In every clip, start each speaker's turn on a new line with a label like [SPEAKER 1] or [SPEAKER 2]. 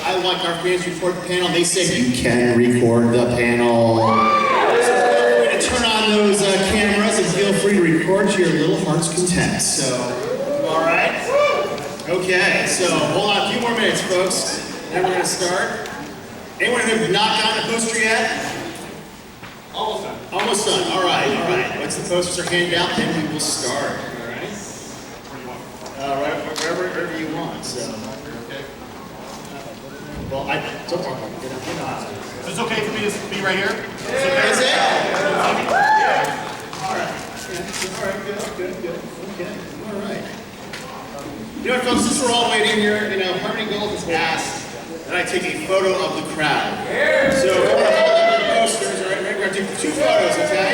[SPEAKER 1] I want our fans to record the panel. They said you can record the panel. So we're going to turn on those cameras and feel free to record to your little heart's content. So, all right? Okay, so hold on a few more minutes, folks. Then we're going to start. Anyone who not gotten a poster yet?
[SPEAKER 2] Almost done.
[SPEAKER 1] Almost done. All right, all right. Once the posters are handed out, then we will start. All right? Where do you want? Wherever you want. So.
[SPEAKER 2] Okay.
[SPEAKER 1] Well, it's okay.
[SPEAKER 2] Is it okay for me to be right here?
[SPEAKER 1] Is it?
[SPEAKER 2] Yeah.
[SPEAKER 1] All right. All right. Good. Okay. All right. You know what, folks? Since we're all waiting here, Harmony Gold has asked that I take a photo of the crowd. So if you want to hold up the posters, all right, we're going to do 2 photos, okay?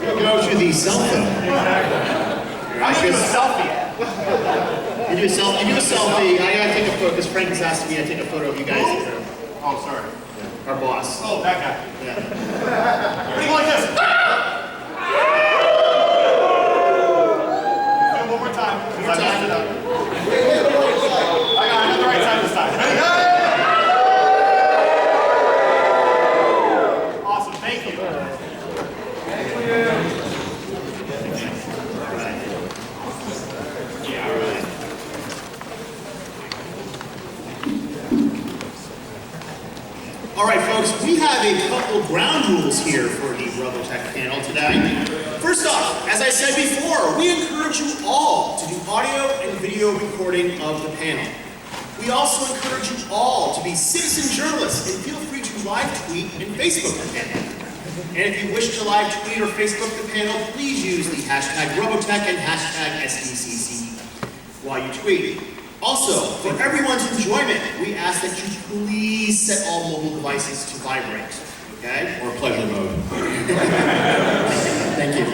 [SPEAKER 1] We'll go to the cell phone.
[SPEAKER 2] I'm going to do a selfie.
[SPEAKER 1] You do a selfie. I gotta take a photo because Frank has asked me to take a photo of you guys.
[SPEAKER 2] Oh, sorry.
[SPEAKER 1] Yeah. Our boss.
[SPEAKER 2] Oh, that guy.
[SPEAKER 1] Yeah.
[SPEAKER 2] Everything like this. Do it one more time. I messed it up. I got it the right side this time. Ready? Awesome. Thank you.
[SPEAKER 1] All right, folks, we have a couple ground rules here for the Robotech panel today. First off, as I said before, we encourage you all to do audio and video recording of the panel. We also encourage you all to be citizen journalists and feel free to live tweet and Facebook the panel. And if you wish to live tweet or Facebook the panel, please use the hashtag Robotech and hashtag SDCC while you tweet. Also, for everyone's enjoyment, we ask that you please set all mobile devices to vibrate, okay?
[SPEAKER 3] Or pleasure mode.
[SPEAKER 1] Thank you.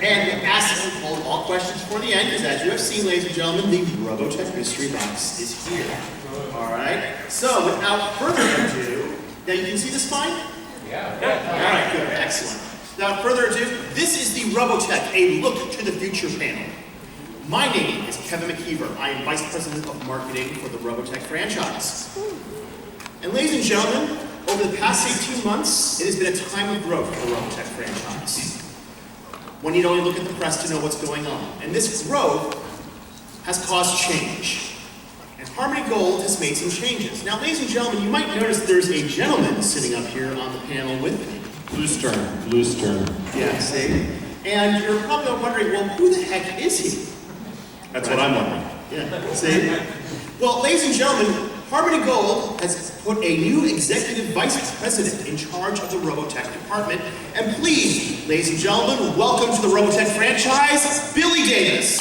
[SPEAKER 1] And ask that you hold all questions for the end, because as you have seen, ladies and gentlemen, the Robotech mystery box is here. All right? So, without further ado, now you can see the spine?
[SPEAKER 2] Yeah.
[SPEAKER 1] All right, good, excellent. Without further ado, this is the Robotech, a look to the future panel. My name is Kevin McKeever. I am Vice President of Marketing for the Robotech franchise. And ladies and gentlemen, over the past 18 months, it has been a time of growth for the Robotech franchise. One need only look at the press to know what's going on. And this growth has caused change. And Harmony Gold has made some changes. Now, ladies and gentlemen, you might notice there's a gentleman sitting up here on the panel with me.
[SPEAKER 3] Blue Stern.
[SPEAKER 1] Yeah, see? And you're probably wondering, well, who the heck is he?
[SPEAKER 3] That's what I'm wondering.
[SPEAKER 1] Yeah, see? Well, ladies and gentlemen, Harmony Gold has put a new executive vice president in charge of the Robotech department. And please, ladies and gentlemen, welcome to the Robotech franchise, Billy Davis.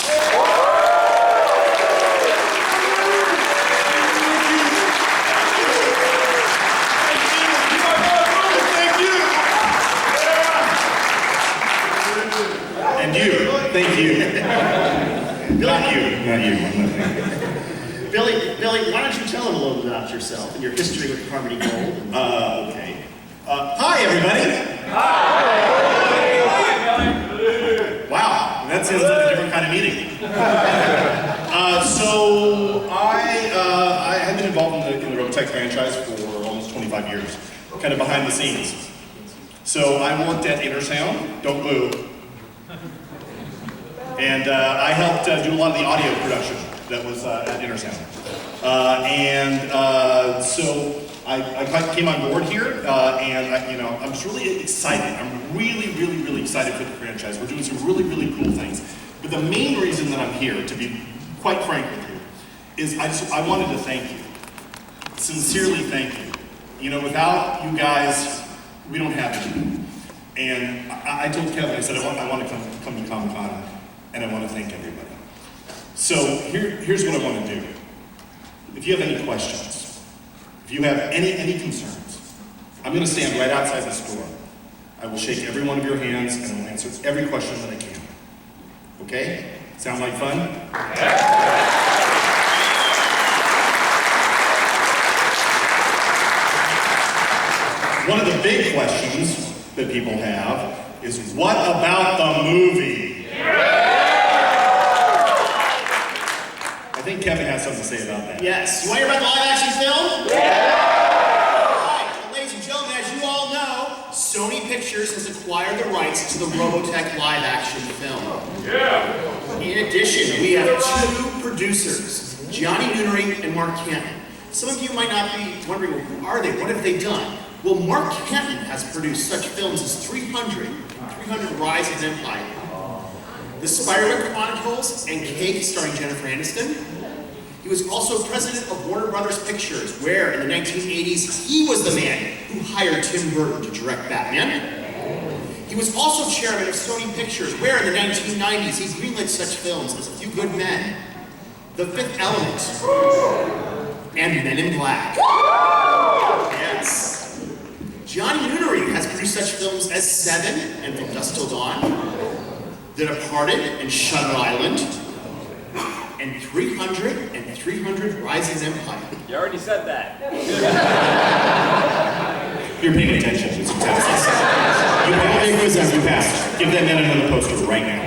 [SPEAKER 3] And you. Thank you. Not you.
[SPEAKER 1] Billy, why don't you tell them a little bit about yourself and your history with Harmony Gold?
[SPEAKER 3] Okay. Hi, everybody.
[SPEAKER 2] Hi.
[SPEAKER 3] Wow, that sounds like a different kind of meeting. So I have been involved in the Robotech franchise for almost 25 years, kind of behind the scenes. So I worked at Intersound, don't boo. And I helped do a lot of the audio production that was at Intersound. So I came on board here, and I'm just really excited. I'm really excited for the franchise. We're doing some really cool things. But the main reason that I'm here, to be quite frank with you, is I wanted to thank you. Sincerely thank you. Without you guys, we don't have anything. And I told Kevin, I said, I want to come to Comic-Con. And I want to thank everybody. So here's what I want to do. If you have any questions, if you have any concerns, I'm going to stand right outside this door. I will shake every one of your hands and I will answer every question that I can. Okay? Sound like fun? Yeah. One of the big questions that people have is, what about the movie? Yeah. to say about that.
[SPEAKER 1] Yes. You want to hear about the live action film? Yeah! Alright, well, ladies and gentlemen, as you all know, Sony Pictures has acquired the rights to the Robotech live action film. Yeah! In addition, we have two producers, Johnny Noonery and Mark Canton. Some of you might not be wondering, well, who are they? What have they done? Well, Mark Canton has produced such films as 300 Rise of Empire, The Spiderwick Chronicles, and Cake starring Jennifer Aniston. He was also president of Warner Brothers Pictures, where in the 1980s, he was the man who hired Tim Burton to direct Batman. He was also chairman of Sony Pictures, where in the 1990s, he greenlit such films as A Few Good Men, The Fifth Element, and Men in Black. Yes. Johnny Noonery has produced such films as Seven and From Dusk Till Dawn, The Departed and Shutter Island, and 300 Rise of Empire.
[SPEAKER 4] You already said that.
[SPEAKER 3] You're paying attention. It's fantastic. You passed. Give that man another poster right now.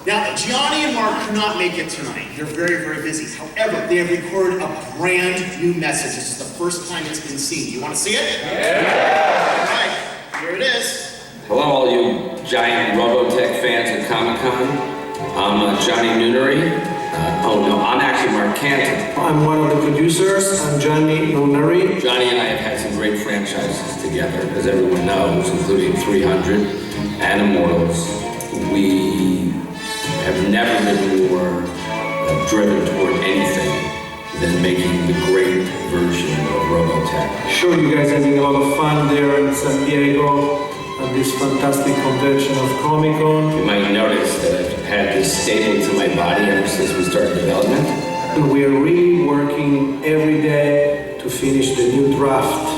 [SPEAKER 1] Now, Gianni and Mark could not make it tonight. They're very, very busy. However, they have recorded a brand new message. This is the first time it's been seen. You want to see it? Yeah! All right, here it is.
[SPEAKER 5] Hello, all you giant Robotech fans at Comic-Con. I'm Johnny Noonery. I'm actually Mark Canton.
[SPEAKER 6] I'm one of the producers. I'm Johnny Noonery.
[SPEAKER 5] Johnny and I have had some great franchises together, as everyone knows, including 300 and Immortals. We have never been more driven toward anything than making the great version of Robotech.
[SPEAKER 6] Sure, you guys are having a lot of fun there in San Diego at this fantastic convention of Comic-Con.
[SPEAKER 5] You might notice that I've had this staple to my body ever since we started development.
[SPEAKER 6] And we are really working every day to finish the new draft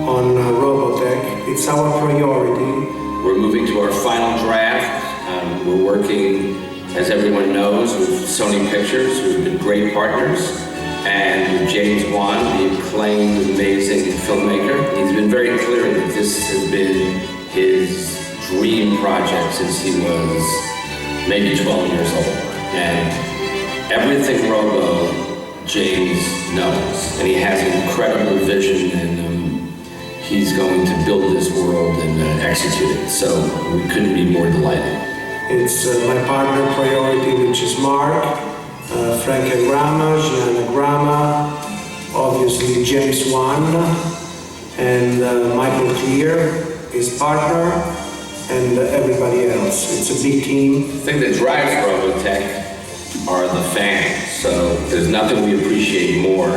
[SPEAKER 6] on Robotech. It's our priority.
[SPEAKER 5] We're moving to our final draft. We're working, as everyone knows, with Sony Pictures, who've been great partners, and with James Wan, the acclaimed, amazing filmmaker. He's been very clear that this has been his dream project since he was maybe 12 years old. And everything Robo, James knows, and he has an incredible vision, and he's going to build this world and execute it. So we couldn't be more delighted.
[SPEAKER 6] It's my partner priority, which is Mark, Frank Grama, Gianna Grama, obviously James Wan, and Michael Clear, his partner, and everybody else. It's a big team.
[SPEAKER 5] The thing that drives Robotech are the fans. So there's nothing we appreciate more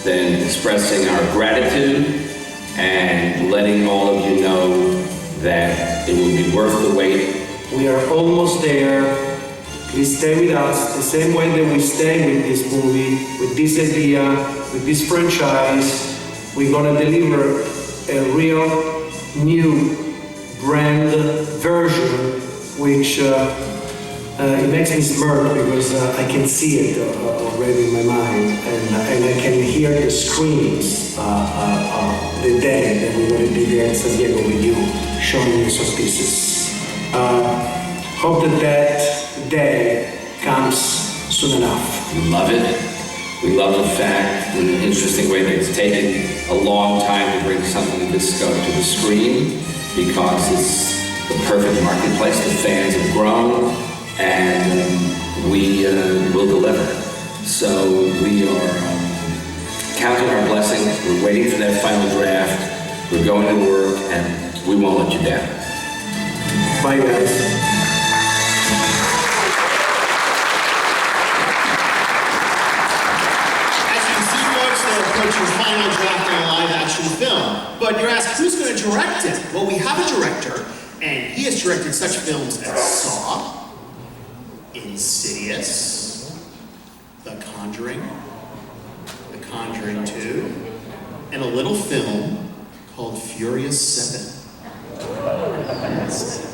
[SPEAKER 5] than expressing our gratitude and letting all of you know that it will be worth the wait.
[SPEAKER 6] We are almost there. Please stay with us the same way that we stay with this movie, with this idea, with this franchise. We're gonna deliver a real new brand version, which it makes me smirk because I can see it already in my mind, and I can hear the screams the day that we're gonna be there in San Diego with you, showing you some pieces. Hope that day comes soon enough.
[SPEAKER 5] We love it. We love the fact, in an interesting way, that it's taken a long time to bring something of this scope to the screen, because it's the perfect marketplace. The fans have grown, and we will deliver. So we are counting our blessings. We're waiting for that final draft. We're going to work, and we won't let you down.
[SPEAKER 6] Bye, guys.
[SPEAKER 1] Approaching final draft in a live-action film. But you're asked, who's going to direct it? Well, we have a director, and he has directed such films as Saw, Insidious, The Conjuring 2, and a little film called Furious 7.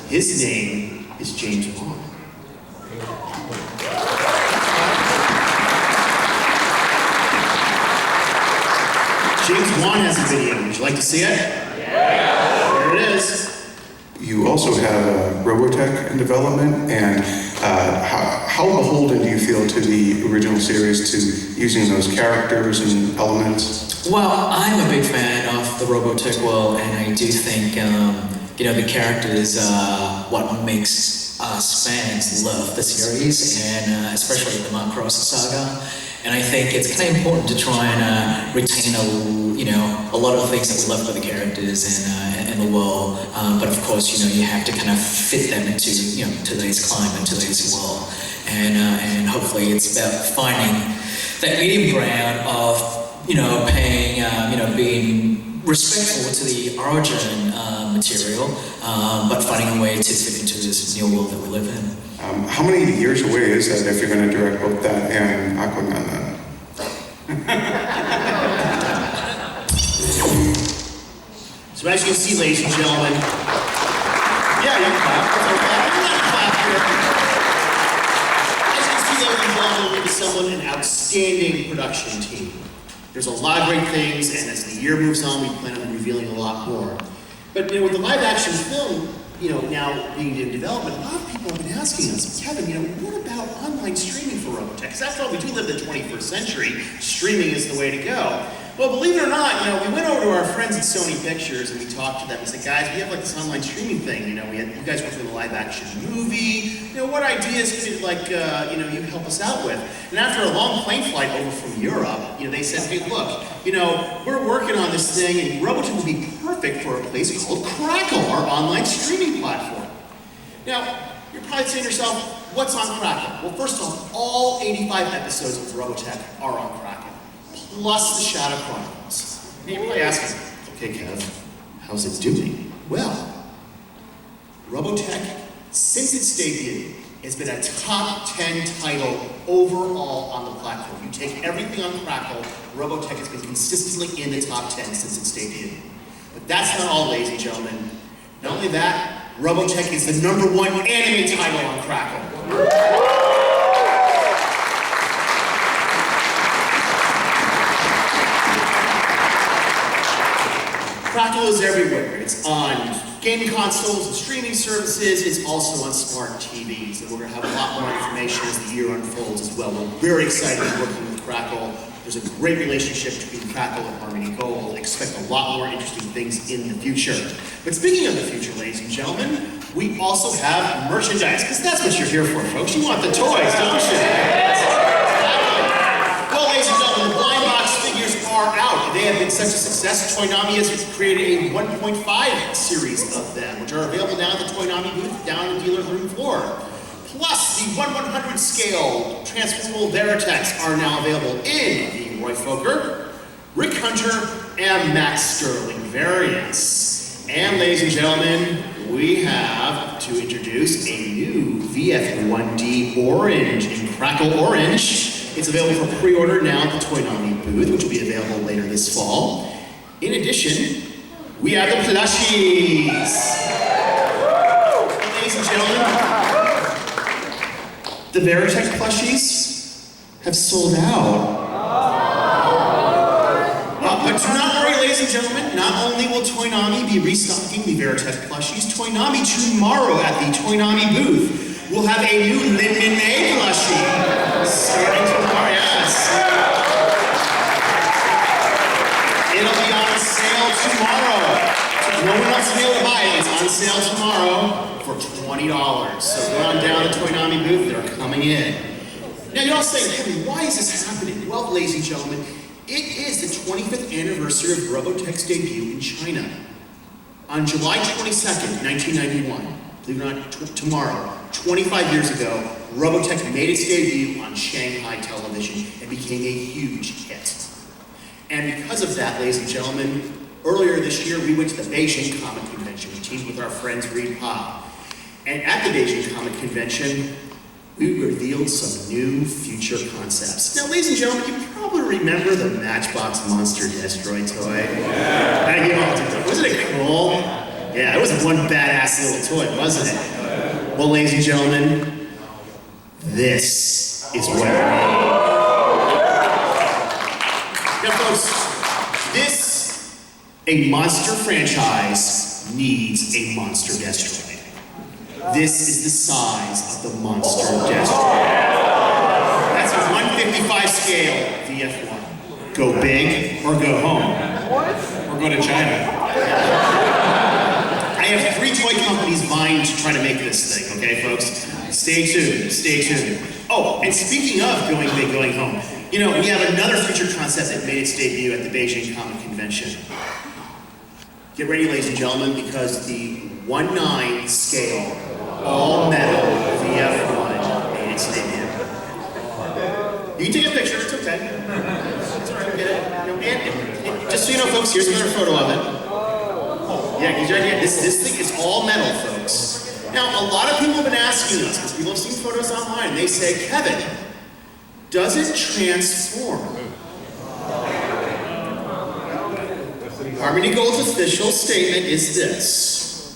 [SPEAKER 1] His name is James Wan. James Wan has a video. Would you like to see it? Yeah. There it is.
[SPEAKER 7] You also have Robotech in development, and
[SPEAKER 4] how beholden do you feel to the original series, to using those characters and elements?
[SPEAKER 7] Well, I'm a big fan of the Robotech world, and I do think, you know, the characters are what makes us fans love the series, and especially the Macross saga. And I think it's kind of important to try and retain a lot of the things that we love about the characters and the world. But of course, you know, you have to kind of fit them into, you know, today's climate, today's world. And hopefully it's about finding that medium ground of, you know, paying, you know, being respectful to the origin material, but finding a way to fit into this new world that we live in.
[SPEAKER 4] How many years away is that if you're going to direct both that and Aquaman then?
[SPEAKER 1] So as you can see, ladies and gentlemen, yeah, you can clap. It's okay. I'm not clap here. As you can see, ladies and gentlemen, we've assembled an outstanding production team. There's a lot of great things, and as the year moves on, we plan on revealing a lot more. But you know, with the live-action film, you know, now being in development, a lot of people have been asking us, Kevin, you know, what about online streaming for Robotech? Because after all, we do live in the 21st century. Streaming is the way to go. Well, believe it or not, you know, we went over to our friends at Sony Pictures and we talked to them. We said, guys, we have like this online streaming thing. You know, you guys work on a live-action movie. You know, what ideas could like, you know, you help us out with? And after a long plane flight over from Europe, you know, they said, hey, look, you know, we're working on this thing, and Robotech would be perfect for a place called Crackle, our online streaming platform. Now, you're probably saying to yourself, what's on Crackle? Well, first off, all 85 episodes of Robotech are on Crackle, plus the Shadow Chronicles. And you're probably asking, okay, Kev, how's it doing? Well, Robotech, since its debut, has been a top 10 title overall on the platform. You take everything on Crackle, Robotech has been consistently in the top 10 since its debut. But that's not all, ladies and gentlemen. Not only that, Robotech is the #1 anime title on Crackle. Crackle is everywhere. It's on gaming consoles and streaming services. It's also on smart TVs. And we're going to have a lot more information as the year unfolds as well. We're very excited working with Crackle. There's a great relationship between Crackle and Harmony Gold. Expect a lot more interesting things in the future. But speaking of the future, ladies and gentlemen, we also have merchandise, because that's what you're here for, folks. You want the toys, don't you? Well, ladies and gentlemen, the blind box figures are out. They have been such a success. Toynami has created a 1.5 series of them, which are available now at the Toynami booth down on the dealer room floor. Plus, the 1/100 scale transformable Veritechs are now available in the Roy Fokker, Rick Hunter, and Max Sterling variants. And ladies and gentlemen, we have to introduce a new VF1D Orange in Crackle Orange. It's available for pre-order now at the Toynami booth, which will be available later this fall. In addition, we have the plushies. Ladies and gentlemen, the Veritech plushies have sold out. But do not worry, ladies and gentlemen. Not only will Toynami be restocking the Veritech plushies, Toynami tomorrow at the Toynami booth will have a new Lin May plushie. Starting tomorrow, yes. It'll be on sale tomorrow. No one else will be able to buy it. It's on sale tomorrow for $20. So go on down to the Toynami booth. They're coming in. Now you're all saying, Kevin, why is this happening? Well, ladies and gentlemen, it is the 25th anniversary of Robotech's debut in China. On July 22nd, 1991, believe it or not, tomorrow, 25 years ago, Robotech made its debut on Shanghai television and became a huge hit. And because of that, ladies and gentlemen, earlier this year, we went to the Beijing Comic Convention. We teamed with our friends Reed Pop. And at the Beijing Comic Convention, we revealed some new future concepts. Now, ladies and gentlemen, you probably remember the Matchbox Monster Destroy toy. Yeah. You all, wasn't it cool? Yeah, it was one badass little toy, wasn't it? Well, ladies and gentlemen, this is what it means. Now, folks, a monster franchise needs a monster destroy. This is the size of the monster destiny. That's a 155 scale VF1. Go big or go home.
[SPEAKER 3] Or go to China.
[SPEAKER 1] I have 3 toy companies vying to try to make this thing, okay, folks? Stay tuned, stay tuned. Oh, and speaking of going big, going home, you know, we have another future concept that made its debut at the Beijing Comic Convention. Get ready, ladies and gentlemen, because the 1/9 scale, all metal VF1 made its debut. You can take a picture, it's okay. It's all right, get it. You know, and just so you know, folks, here's another photo of it. Yeah, because right here, this thing is all metal, folks. Now, a lot of people have been asking us, because people have seen photos online, and they say, Kevin, does it transform? Harmony Gold's official statement is this: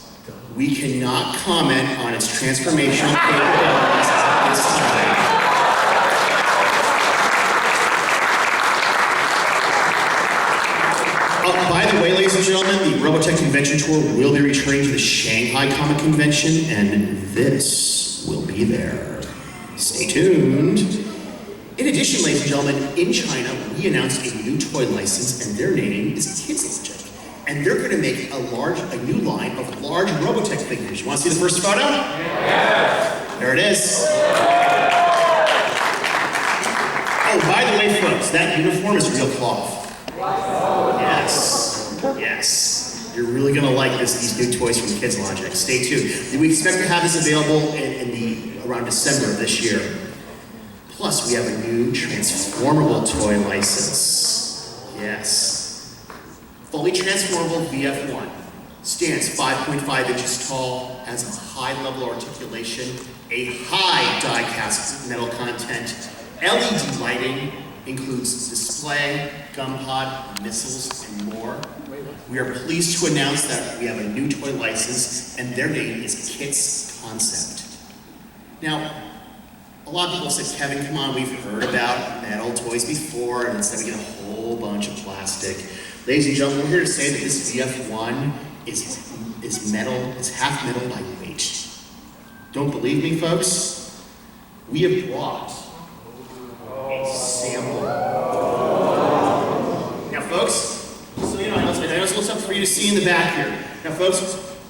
[SPEAKER 1] we cannot comment on its transformational capabilities at this time. By the way, ladies and gentlemen, the Robotech Convention Tour will be returning to the Shanghai Comic Convention, and this will be there. Stay tuned. In addition, ladies and gentlemen, in China, we announced a new toy license, and their name is Robotech. And they're going to make a new line of large Robotech figures. You want to see the first photo? Yeah. There it is. Oh, by the way, folks, that uniform is real cloth. Yes, yes. You're really gonna like these new toys from Kids Logic. Stay tuned. We expect to have this available around December of this year. Plus, we have a new transformable toy license. Yes. Fully transformable VF1. Stands 5.5 inches tall, has a high level articulation, a high die-cast metal content, LED lighting, includes display, gun pod, missiles, and more. We are pleased to announce that we have a new toy license, and their name is Kits Concept. Now, a lot of people said, Kevin, come on, we've heard about metal toys before, and instead we get a whole bunch of plastic. Ladies and gentlemen, we're here to say that this VF1 is metal, is half metal by weight. Don't believe me, folks? We have brought a sample. Now, folks, just so you know, I know it's a little tough for you to see in the back here. Now, folks,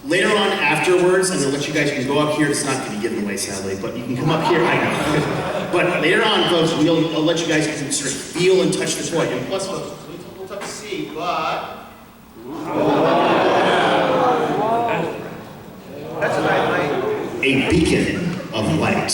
[SPEAKER 1] later on afterwards, I'm going to let you guys can go up here. It's not going to be given away, sadly, but you can come up here. I know. But later on, folks, I'll let you guys can sort of feel and touch the toy. And plus, folks, it's a little tough to see, but... That's a beacon of light.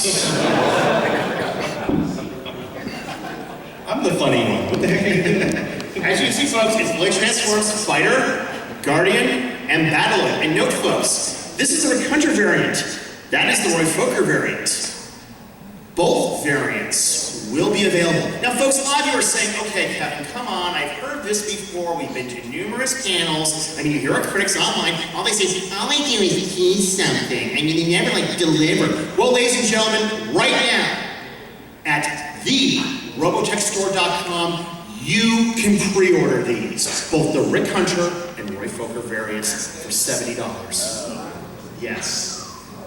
[SPEAKER 3] I'm the funny one. What the heck?
[SPEAKER 1] As you can see, folks, it's fully transforms Fighter, Guardian, and Battler. And note, folks, this is the Rick Hunter variant. That is the Roy Fokker variant. Both variants will be available. Now, folks, a lot of you are saying, okay, Kevin, come on, I've heard this before. We've been to numerous panels. I mean, you hear our critics online, all they say is, all I do is tease something. I mean, they never, deliver. Well, ladies and gentlemen, right now, at therobotechstore.com, you can pre-order these, both the Rick Hunter and Roy Fokker variants, for $70. Yes.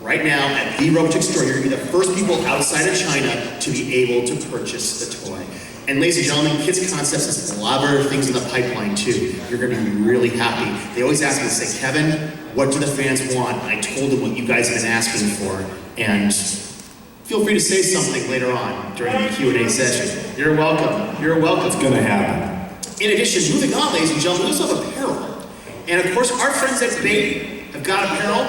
[SPEAKER 1] Right now, at the Robotech store, you're going to be the first people outside of China to be able to purchase the toy. And ladies and gentlemen, Kids Concepts has a lot of other things in the pipeline too. You're going to be really happy. They always ask me, they say, Kevin, what do the fans want? And I told them what you guys have been asking for. And feel free to say something later on during the Q&A session. You're welcome. You're welcome.
[SPEAKER 3] It's going to happen.
[SPEAKER 1] In addition, moving on, ladies and gentlemen, we also have apparel. And of course, our friends at Bait have got apparel.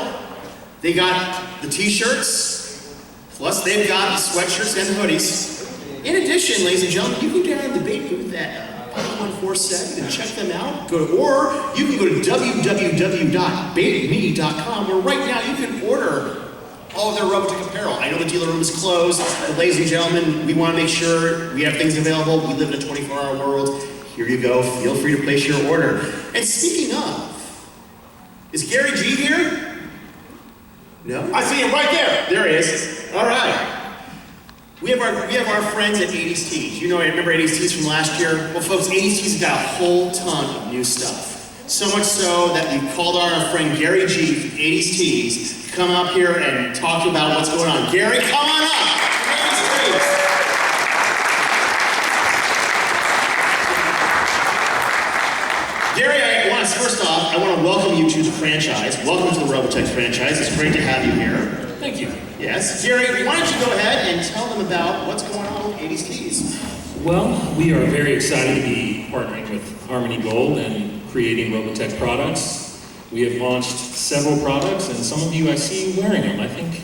[SPEAKER 1] They got the t-shirts, plus they've got the sweatshirts and the hoodies. In addition, ladies and gentlemen, you can down the Bait booth at 147 and check them out. Or you can go to www.baitme.com, where right now you can order all of their Robotech apparel. I know the dealer room is closed, but ladies and gentlemen, we want to make sure we have things available. We live in a 24-hour world. Here you go. Feel free to place your order. And speaking of, is Gary G here? No? I see him right there. There he is. All right. We have our friends at 80s Tees. You know, I remember 80s Tees from last year. Well, folks, 80s Tees have got a whole ton of new stuff. So much so that we called our friend Gary G from 80s Tees to come up here and talk about what's going on. Gary, come on up! 80s Tees. Gary, first off, I want to welcome you to the franchise. Welcome to the Robotech franchise. It's great to have you here.
[SPEAKER 8] Thank you.
[SPEAKER 1] Yes. Gary, why don't you go ahead and tell them about what's going on with 80s Tees?
[SPEAKER 8] Well, we are very excited to be partnering with Harmony Gold and creating Robotech products. We have launched several products, and some of you I see wearing them. I think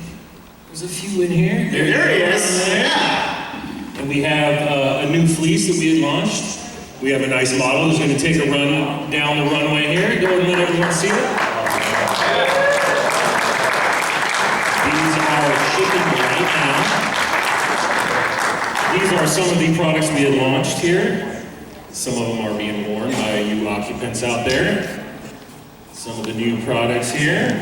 [SPEAKER 8] there's a few in here.
[SPEAKER 1] There he is. Yeah.
[SPEAKER 8] And we have a new fleece that we had launched. We have a nice model who's going to take a run down the runway here. Go ahead and let everyone see it. These are shipping right now. These are some of the products we had launched here. Some of them are being worn by you occupants out there. Some of the new products here.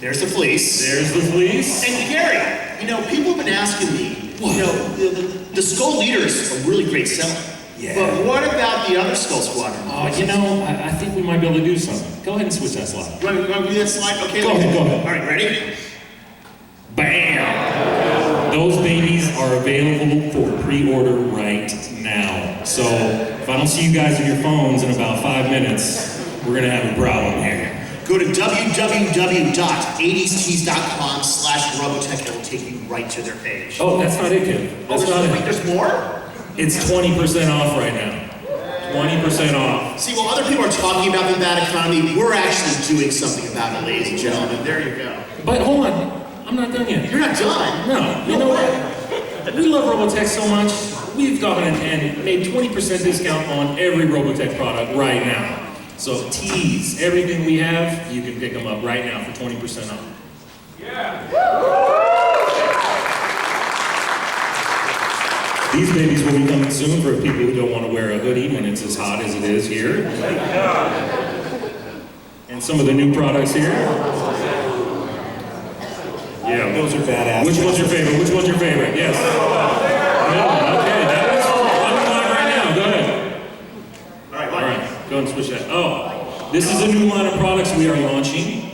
[SPEAKER 1] There's the fleece.
[SPEAKER 8] There's the fleece.
[SPEAKER 1] And Gary, you know, people have been asking me, you know, the Skull Leaders are really great selling.
[SPEAKER 8] Yeah.
[SPEAKER 1] But what about the other Skull Squadron?
[SPEAKER 8] Oh, you know, I think we might be able to do something. Go ahead and switch that slide.
[SPEAKER 1] You want to do that slide? Okay.
[SPEAKER 8] Go ahead.
[SPEAKER 1] All right, ready?
[SPEAKER 8] Bam! Those babies are available for pre-order right now. So if I don't see you guys on your phones in about 5 minutes, we're gonna have a problem here.
[SPEAKER 1] Go to www.80stees.com/Robotech. It will take you right to their page.
[SPEAKER 8] Oh, that's not it, kid. That's not
[SPEAKER 1] Wait,
[SPEAKER 8] it.
[SPEAKER 1] there's more?
[SPEAKER 8] It's 20% off right now. 20% off.
[SPEAKER 1] See, while other people are talking about the bad economy, we're actually doing something about it, ladies and gentlemen. There you go.
[SPEAKER 8] But hold on, I'm not done yet.
[SPEAKER 1] You're not done?
[SPEAKER 8] No, you know what? We love Robotech so much, we've gone and made 20% discount on every Robotech product right now. So tees, everything we have, you can pick them up right now for 20% off. These babies will be coming soon for people who don't want to wear a hoodie when it's as hot as it is here. And some of the new products here. Yeah, those are badass. Which one's your favorite? Which one's your favorite? Yes. Yeah, okay, that one's on the line right now. Go ahead. All right, go ahead and switch that. Oh, this is a new line of products we are launching.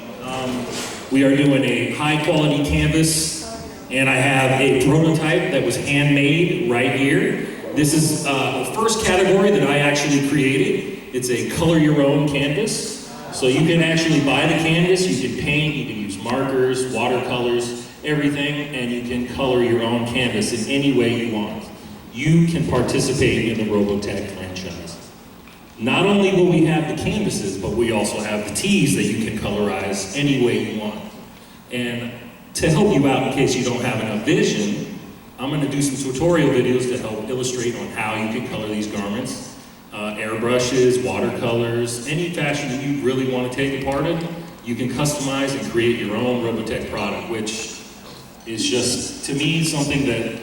[SPEAKER 8] We are doing a high quality canvas, and I have a prototype that was handmade right here. This is the first category that I actually created. It's a color your own canvas. So you can actually buy the canvas, you can paint, you can use markers, watercolors, everything, and you can color your own canvas in any way you want. You can participate in the Robotech franchise. Not only will we have the canvases, but we also have the tees that you can colorize any way you want. And to help you out in case you don't have enough vision, I'm going to do some tutorial videos to help illustrate on how you can color these garments. Airbrushes, watercolors, any fashion that you really want to take a part in, you can customize and create your own Robotech product, which is just, to me, something that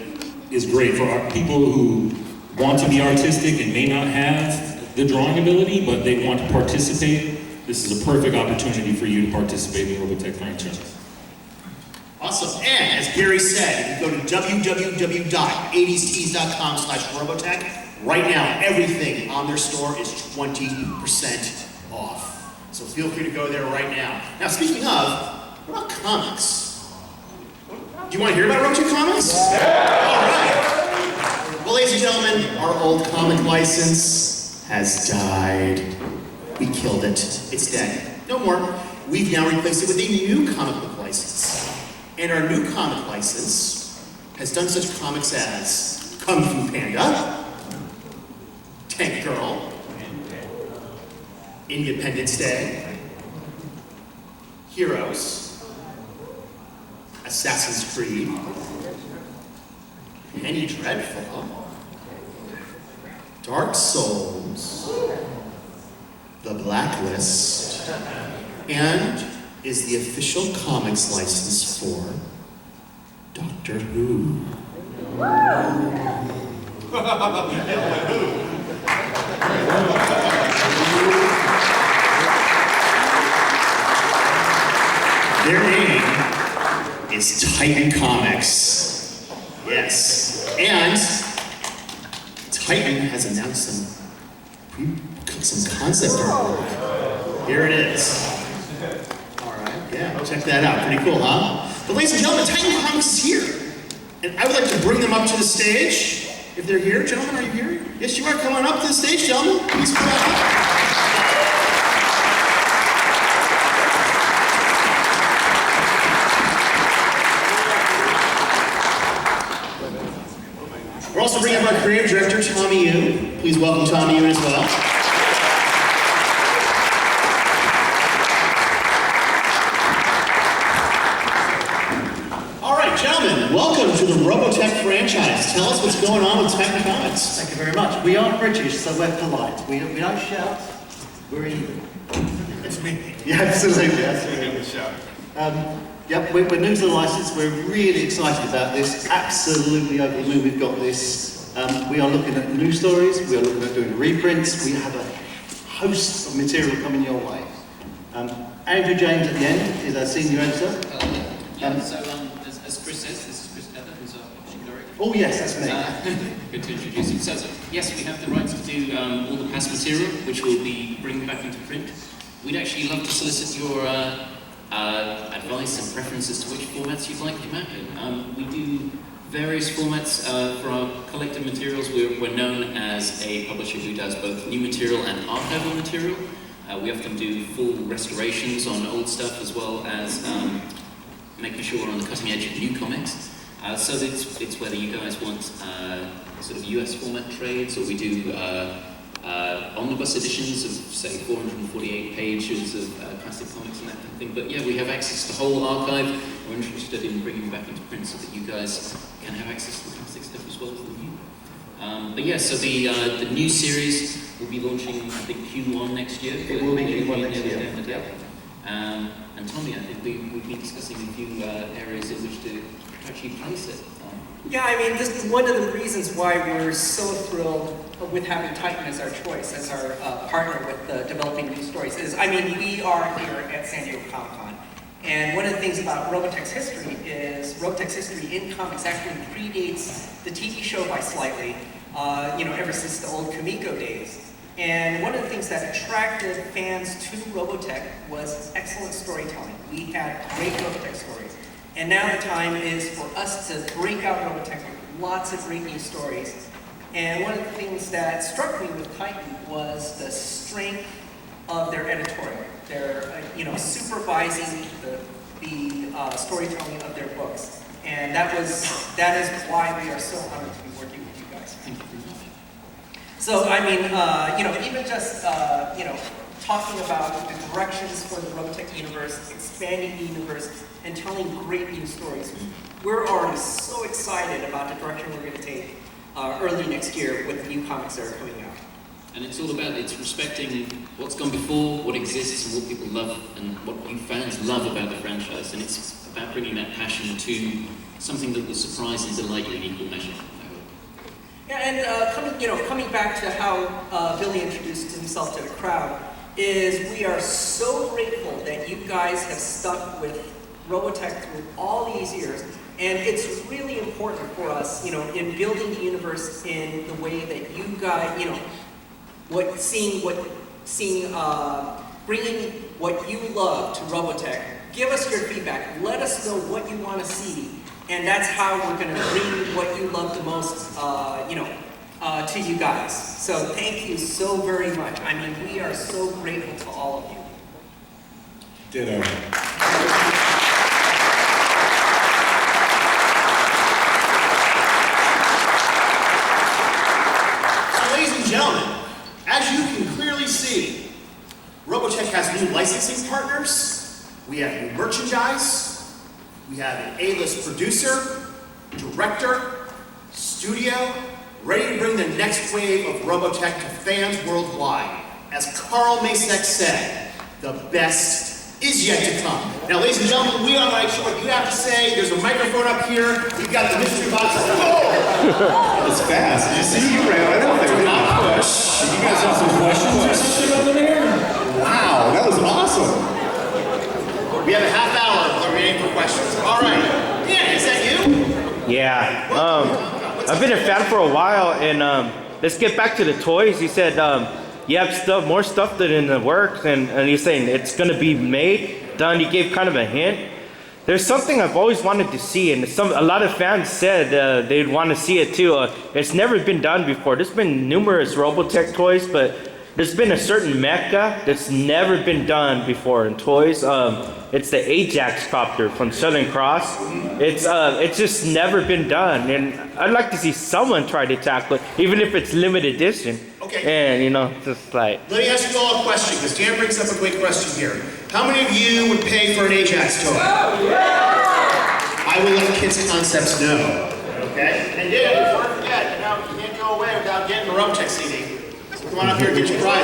[SPEAKER 8] is great for our people who want to be artistic and may not have the drawing ability, but they want to participate. This is a perfect opportunity for you to participate in the Robotech franchise.
[SPEAKER 1] Awesome. And as Gary said, you can go to www.80stees.com/Robotech. Right now, everything on their store is 20% off. So feel free to go there right now. Now, speaking of, what about comics? Do you want to hear about Robotech comics? Yeah. All right. Well, ladies and gentlemen, our old comic license has died. We killed it. It's dead. No more. We've now replaced it with a new comic book license. And our new comic license has done such comics as Kung Fu Panda, Tank Girl, Independence Day, Heroes, Assassin's Creed, Penny Dreadful, Dark Souls, The Blacklist, and is the official comics license for Doctor Who. Their name is Titan Comics. Yes. And Titan has announced some concept artwork Here it is. All right, yeah, check that out. Pretty cool, huh? But ladies and gentlemen, Titan Comics is here. And I would like to bring them up to the stage. If they're here, gentlemen, are you here? Yes, you are. Come on up to the stage, gentlemen. Please come on up. We're also bringing up our creative director, Tommy Yoon. Please welcome Tommy Yoon as well. Gentlemen, welcome to the Robotech franchise. Tell us what's going on with Titan Comics.
[SPEAKER 9] Thank you very much. We are British, so we're polite. We don't shout, we're even.
[SPEAKER 3] It's me.
[SPEAKER 9] Yeah, absolutely. Yeah, we're new to the license. We're really excited about this. Absolutely over the moon we've got this. We are looking at new stories. We are looking at doing reprints. We have a host of material coming your way. Andrew James at the end is our senior editor.
[SPEAKER 10] As Chris says, this is Chris Tether, who's our publishing director.
[SPEAKER 9] Oh yes, that's me.
[SPEAKER 10] Good to introduce him. So, yes, we have the rights to do all the past material, which we'll be bringing back into print. We'd actually love to solicit your advice and preferences to which formats you'd like to come out in. We do various formats for our collective materials. We're known as a publisher who does both new material and archival material. We often do full restorations on old stuff as well as making sure we're on the cutting edge of new comics. So it's whether you guys want sort of US format trades, or we do omnibus editions of, say, 448 pages of classic comics and that kind of thing. But yeah, we have access to the whole archive. We're interested in bringing back into print so that you guys can have access to the classic stuff as well as the new. But yeah, so the new series will be launching, I think, Q1 next year.
[SPEAKER 9] It will be Q1 next year.
[SPEAKER 10] And Tommy, I think we've been discussing a few areas in which to actually place it.
[SPEAKER 11] Yeah, I mean, this is one of the reasons why we're so thrilled with having Titan as our choice, as our partner with developing new stories. I mean, we are here at San Diego Comic-Con, and one of the things about Robotech's history is Robotech's history in comics actually predates the TV show by slightly, ever since the old Comico days. And one of the things that attracted fans to Robotech was excellent storytelling. We had great Robotech stories. And now the time is for us to break out Robotech with lots of great new stories. And one of the things that struck me with Titan was the strength of their editorial. They're, supervising the storytelling of their books. And that is why we are so honored to be working with you guys.
[SPEAKER 10] Thank you very much.
[SPEAKER 11] So, I mean, even just, talking about the directions for the Robotech universe, expanding the universe, and telling great new stories. We're already so excited about the direction we're going to take early next year with the new comics that are coming out.
[SPEAKER 10] And it's all about, it's respecting what's gone before, what exists, and what people love, and what you fans love about the franchise. And it's about bringing that passion to something that will surprise and delight you in equal measure.
[SPEAKER 11] Yeah, and coming back to how Billy introduced himself to the crowd, is we are so grateful that you guys have stuck with Robotech through all these years, and it's really important for us, in building the universe in the way that you guys, bringing what you love to Robotech. Give us your feedback. Let us know what you want to see, and that's how we're going to bring what you love the most, to you guys. So thank you so very much. I mean, we are so grateful to all of you.
[SPEAKER 3] Ditto.
[SPEAKER 1] So, ladies and gentlemen, as you can clearly see, Robotech has new licensing partners, we have new merchandise, we have an A-list producer, director, studio, ready to bring the next wave of Robotech to fans worldwide. As Carl Masek said, the best is yet to come. Now, ladies and gentlemen, we are like what you have to say. There's a microphone up here. We've got the mystery box.
[SPEAKER 3] That was fast. Did you see you ran right out there?
[SPEAKER 8] You guys have some questions or something over there?
[SPEAKER 3] Wow, that was awesome.
[SPEAKER 1] We have a half hour remaining for questions. All right. Dan, is that you?
[SPEAKER 12] Yeah. I've been a fan for a while, and let's get back to the toys. You said you have more stuff that in the works, and you're saying it's going to be made, done. You gave kind of a hint. There's something I've always wanted to see, and a lot of fans said they'd want to see it too. It's never been done before. There's been numerous Robotech toys, but there's been a certain mecha that's never been done before in toys. It's the Ajax copter from Southern Cross. It's just never been done, and I'd like to see someone try to tackle it, even if it's limited edition.
[SPEAKER 1] Okay.
[SPEAKER 12] And just like.
[SPEAKER 1] Let me ask you all a question, because Dan brings up a great question here. How many of you would pay for an Ajax toy? I will let Kids Concepts know. Okay? And Dan, before I forget, you can't go away without getting the Robotech CD. So come on up here and get your prize.